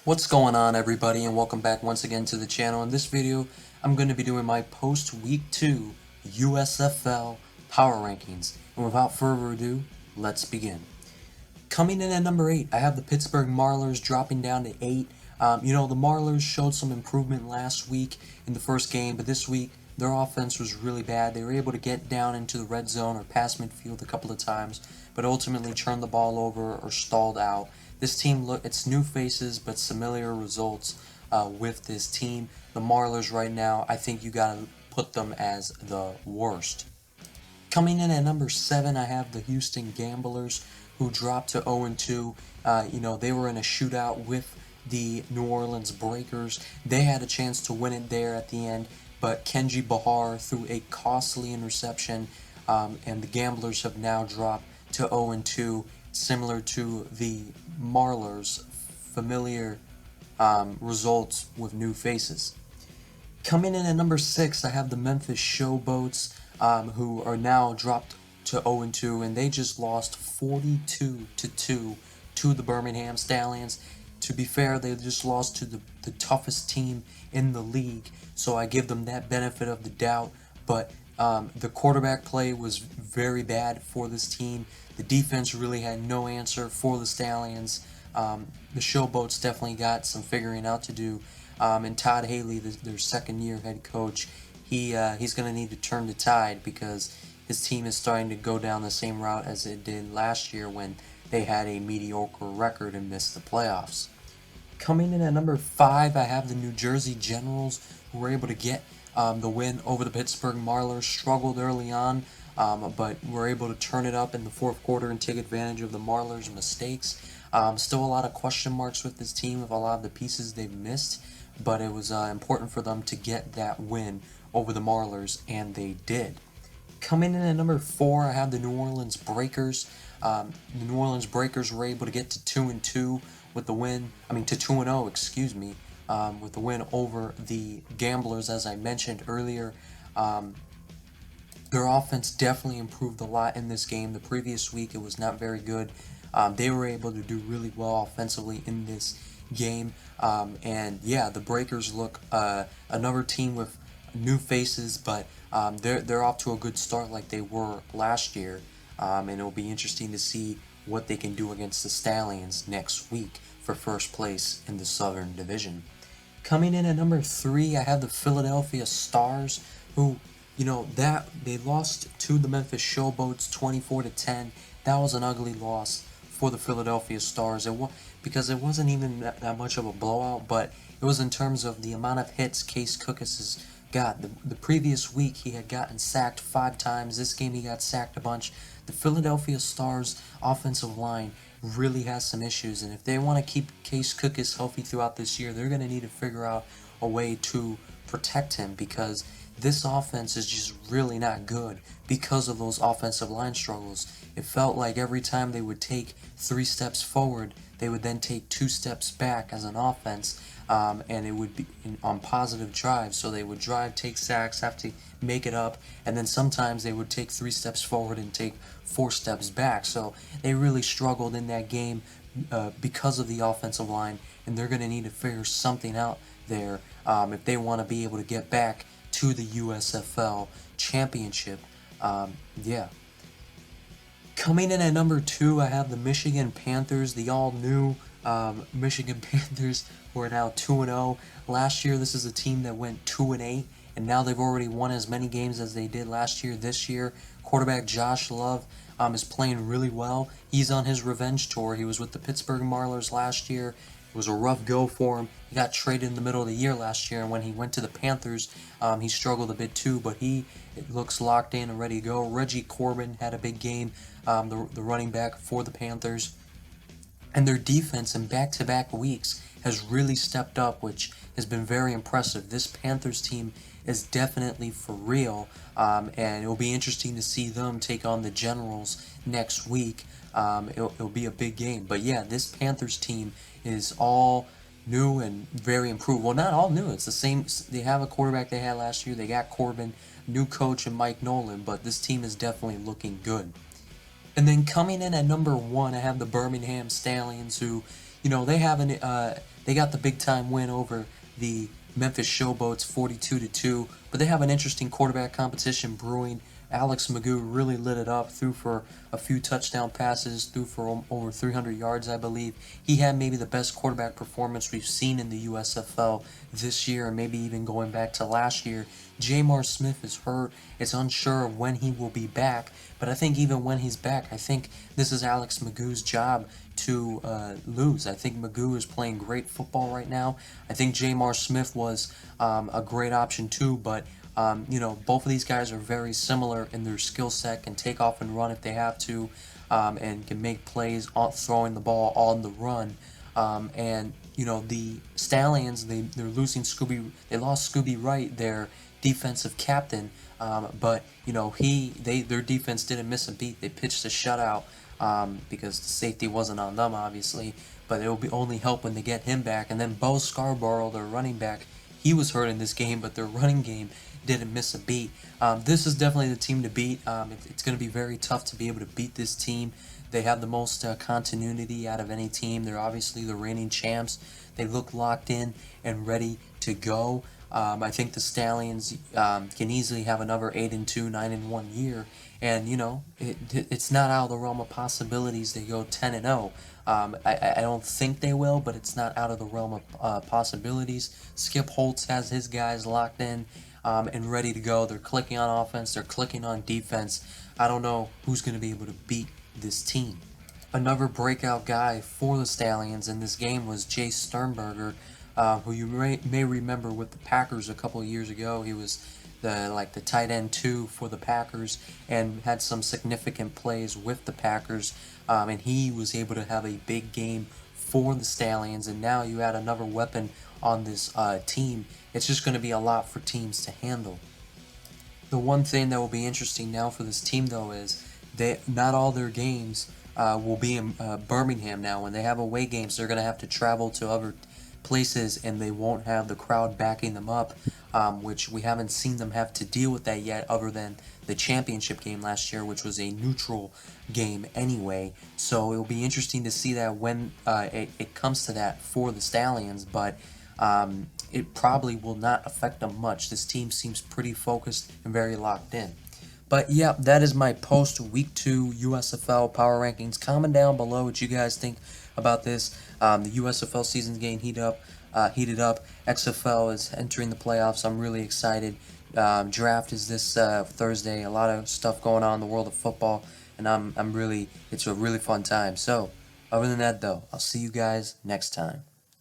What's going on, everybody, and welcome back once again to the channel. In this video, I'm going to be doing my post-week 2 USFL power rankings. And without further ado, let's begin. Coming in at number 8, I have the Pittsburgh Maulers dropping down to 8. The Maulers showed some improvement last week in the first game, but this week their offense was really bad. They were able to get down into the red zone or pass midfield a couple of times, but ultimately turned the ball over or stalled out. This team, it's new faces, but familiar results with this team. The Maulers right now, I think you got to put them as the worst. Coming in at number 7, I have the Houston Gamblers, who dropped to 0-2. They were in a shootout with the New Orleans Breakers. They had a chance to win it there at the end, but Kenji Bahar threw a costly interception, and the Gamblers have now dropped to 0-2, similar to the Maulers' familiar results with new faces. Coming in at number 6, I have the Memphis Showboats, who are now dropped to 0-2, and they just lost 42-2 to the Birmingham Stallions. To be fair, they just lost to the toughest team in the league, so I give them that benefit of the doubt, but the quarterback play was very bad for this team. The defense really had no answer for the Stallions. The Showboats definitely got some figuring out to do. And Todd Haley, their second-year head coach, he's going to need to turn the tide because his team is starting to go down the same route as it did last year when they had a mediocre record and missed the playoffs. Coming in at number 5, I have the New Jersey Generals, who were able to get the win over the Pittsburgh Maulers. Struggled early on, but were able to turn it up in the fourth quarter and take advantage of the Maulers' mistakes. Still a lot of question marks with this team of a lot of the pieces they've missed, but it was important for them to get that win over the Maulers, and they did. Coming in at number 4, I have the New Orleans Breakers. The New Orleans Breakers were able to get to 2-2 with the win. To 2-0, excuse me, with the win over the Gamblers, as I mentioned earlier. Their offense definitely improved a lot in this game. The previous week, it was not very good. They were able to do really well offensively in this game. And yeah, the Breakers look another team with new faces, but they're off to a good start like they were last year. And it'll be interesting to see what they can do against the Stallions next week for first place in the Southern Division. Coming in at number 3, I have the Philadelphia Stars, who, they lost to the Memphis Showboats 24-10. That was an ugly loss for the Philadelphia Stars. Because it wasn't even that much of a blowout, but it was in terms of the amount of hits Case Cookus has got. The previous week, he had gotten sacked 5 times. This game, he got sacked a bunch. The Philadelphia Stars offensive line really has some issues, and if they want to keep Case Cookus healthy throughout this year, they're going to need to figure out a way to protect him, because this offense is just really not good because of those offensive line struggles. It felt like every time they would take 3 steps forward, they would then take 2 steps back as an offense, and it would be on positive drives. So they would drive, take sacks, have to make it up, and then sometimes they would take 3 steps forward and take 4 steps back. So they really struggled in that game because of the offensive line, and they're going to need to figure something out there if they want to be able to get back to the USFL championship. Coming in at number 2, I have the Michigan Panthers, the all-new Michigan Panthers, who are now 2-0. Last year, this is a team that went 2-8, and now they've already won as many games as they did last year. This year, quarterback Josh Love is playing really well. He's on his revenge tour. He was with the Pittsburgh Maulers last year. It was a rough go for him. He got traded in the middle of the year last year, and when he went to the Panthers, he struggled a bit too, but he looks locked in and ready to go. Reggie Corbin had a big game, the running back for the Panthers. And their defense in back-to-back weeks has really stepped up, which has been very impressive. This Panthers team is definitely for real, and it'll be interesting to see them take on the Generals next week. It'll be a big game. But yeah, this Panthers team is all new and very improved. Well, not all new. It's the same. They have a quarterback they had last year. They got Corbin, new coach, and Mike Nolan, but this team is definitely looking good. And then coming in at number 1, I have the Birmingham Stallions, who, you know, they got the big time win over the Memphis Showboats 42-2, but they have an interesting quarterback competition brewing. Alex Magoo really lit it up, threw for a few touchdown passes, threw for over 300 yards, I believe. He had maybe the best quarterback performance we've seen in the USFL this year, and maybe even going back to last year. Jamar Smith is hurt. It's unsure of when he will be back, but I think even when he's back, I think this is Alex Magoo's job to lose. I think Magoo is playing great football right now. I think Jamar Smith was a great option too, but you know, both of these guys are very similar in their skill set, can take off and run if they have to, and can make plays throwing the ball on the run. And you know, the Stallions, they're losing they lost Scooby Wright, their defensive captain, but you know, their defense didn't miss a beat. They pitched a shutout because the safety wasn't on them, obviously, but it will be only help when they get him back. And then Bo Scarborough, their running back, he was hurt in this game, but their running game didn't miss a beat. This is definitely the team to beat. It's going to be very tough to be able to beat this team. They have the most continuity out of any team. They're obviously the reigning champs. They look locked in and ready to go. I think the Stallions can easily have another 8-2, 9-1 year, and you know it's not out of the realm of possibilities they go 10-0. I don't think they will, but it's not out of the realm of possibilities. Skip Holtz has his guys locked in and ready to go. They're clicking on offense. They're clicking on defense. I don't know who's going to be able to beat this team. Another breakout guy for the Stallions in this game was Jay Sternberger, who you may remember with the Packers a couple of years ago. He was the tight end 2 for the Packers and had some significant plays with the Packers, and he was able to have a big game for the Stallions. And now you add another weapon on this team. It's just going to be a lot for teams to handle. The one thing that will be interesting now for this team, though, is not all their games will be in Birmingham now. When they have away games, they're going to have to travel to other places, and they won't have the crowd backing them up, which we haven't seen them have to deal with that yet, other than the championship game last year, which was a neutral game anyway. So it will be interesting to see that when it comes to that for the Stallions, but it probably will not affect them much. This team seems pretty focused and very locked in. But yeah, that is my post week 2 USFL power rankings. Comment down below what you guys think about this. The USFL season's getting heated up. XFL is entering the playoffs. I'm really excited. Draft is this Thursday. A lot of stuff going on in the world of football, and it's a really fun time. So, other than that though, I'll see you guys next time.